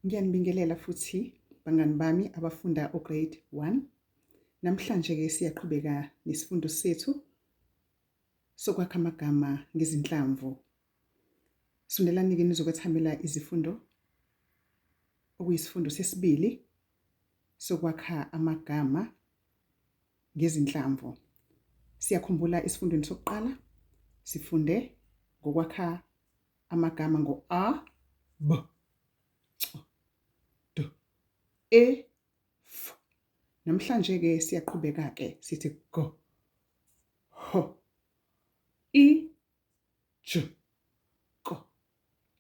Ngiyanibingelela futhi bangani bami abafunda grade 1. Namhlanje ke siyaqhubeka nesifundo sethu sokwakha amagama ngezinhlamvu. Sondelani ke nizokwethamela izifundo okuyisifundo sesibili sokwakha amagama ngezinhlamvu. Siyakhumbula isifundweni sokuqala sifunde ngokwakha amagama ngo-a, b, c, d, e, f. Namhlanje ke siyaqhubeka ke sithi g, h, I, j, k,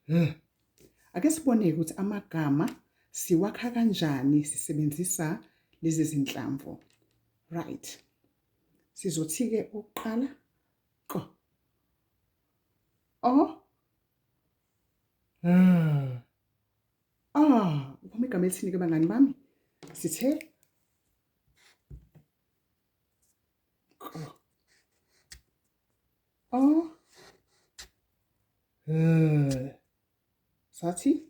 l. Ake sibone ukuthi amagama siwakha kanjani sisebenzisa lezi zinhlamvu. Right. Sizothi ke uqala q, o, Uphuma igama elithini ke bangani bami? Sithe q, o, sathi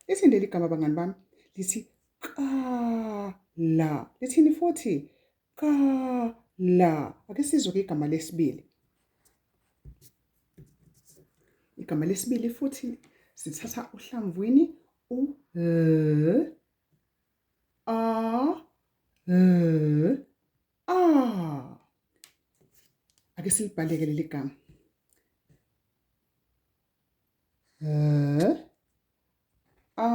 lithini leli gama bangani bami? Lithi kala. Lithini futhi? Kala. Ake sizwe ke igama lesibili. Igama lesibili futhi sithatha uhlamvini u-l, a, l, a. Ake silibhaleke leli gama. A,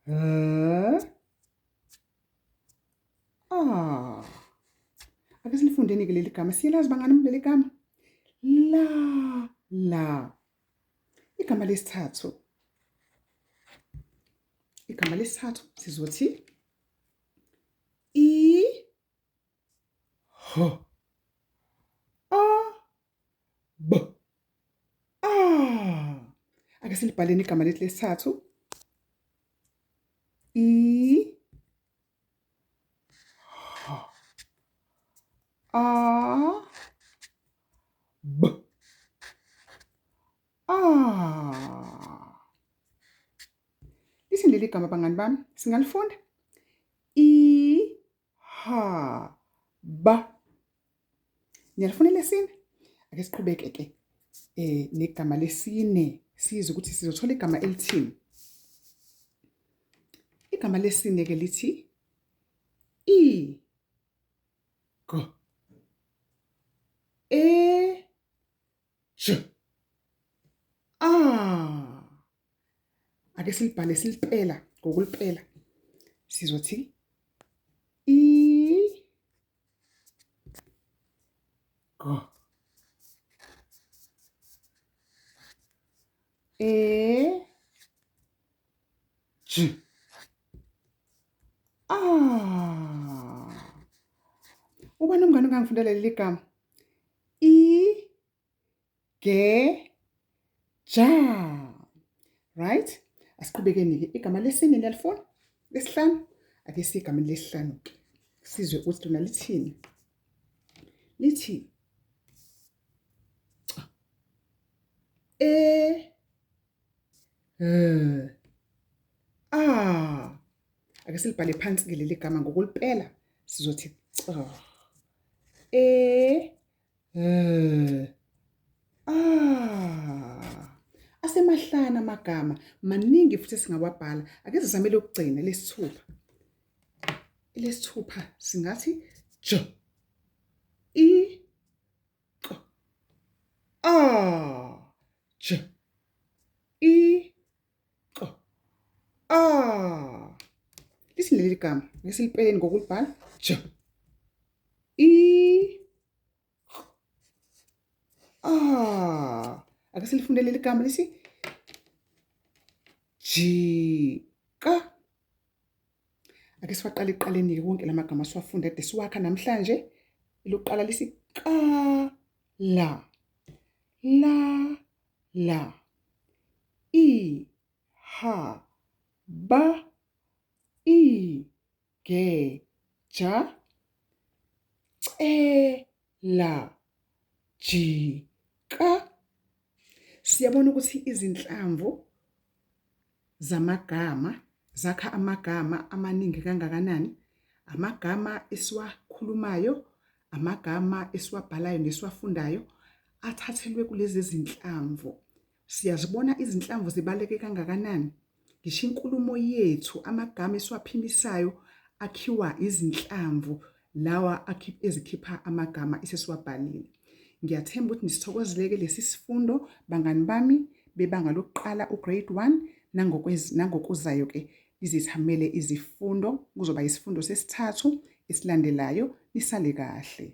l, a. Ake silifundeni ke leli gama. Silazi bangani leli gama? La. Igama lesithathu. Igama lesithathu sizothi I, h, a, b, a. Ake silibhaleni igama lethu lesithathu. I, h, a, b, a. Lithini leli gama bangani bami? Singalifunda? I, ha, ba. Niyalifuna lesine? Ake siqhubeke ke negama lesine sizwe ukuthi sizothola igama elithini. Igama lesine ke lithi I, g, e, j, a. Ake silibhale silipela ngokulipela. Sizothi I, g, e, j, a. Ubani umngane ongangifundela leli gama? I, ge, ja. Right? Asiqhubekeni ke igama lesine niyalifuna? Lesihlanu? Ake siye egameni lesihlanu ke. Sizwe ukuthi lona lithini. Lithi e, l, a. Ake silibhale phansi ke leli gama ngokulipela. Sizothi c, e, l, a. Asemahlana amagama maningi futhi singawabhala. Ake sizamele ukugcina lesithupha. Lesithupha singathi j, I, k, a, j, I, k, a. Lithini leli gama? Ngesilipeleni ngokulibhala j, I, k, a. Ake silifunde leli gama lisi jika. Ake siwaqale ekuqaleni wonke lamagama siwafunda ade siwakha namhlanje. Ilokuqala lisi ka, la, I, ha, ba, I, ge, ja, la, jika. Siyabona ukuthi izinhlamvu zamagama zakha amagama amaningi kangakanani, amagama esiwakhulumayo, amagama esiwabhalayo nesiwafundayo athathelwe kulezi zinhlamvu. Siyazibona izinhlamvu zibaluleke kangakanani. Ngisho inkulumo yethu, amagama esiwaphimisayo akhiwa izinhlamvu lawa ezikhipha amagama esesiwabhalile. Ngiyathemba ukuthi nisithokozileke lesi sifundo bangani bami bebanga lokuqala ugrade 1 nangokuzayo ke izithamele izifundo kuzoba isifundo sesithathu esilandelayo. Nisale kahle.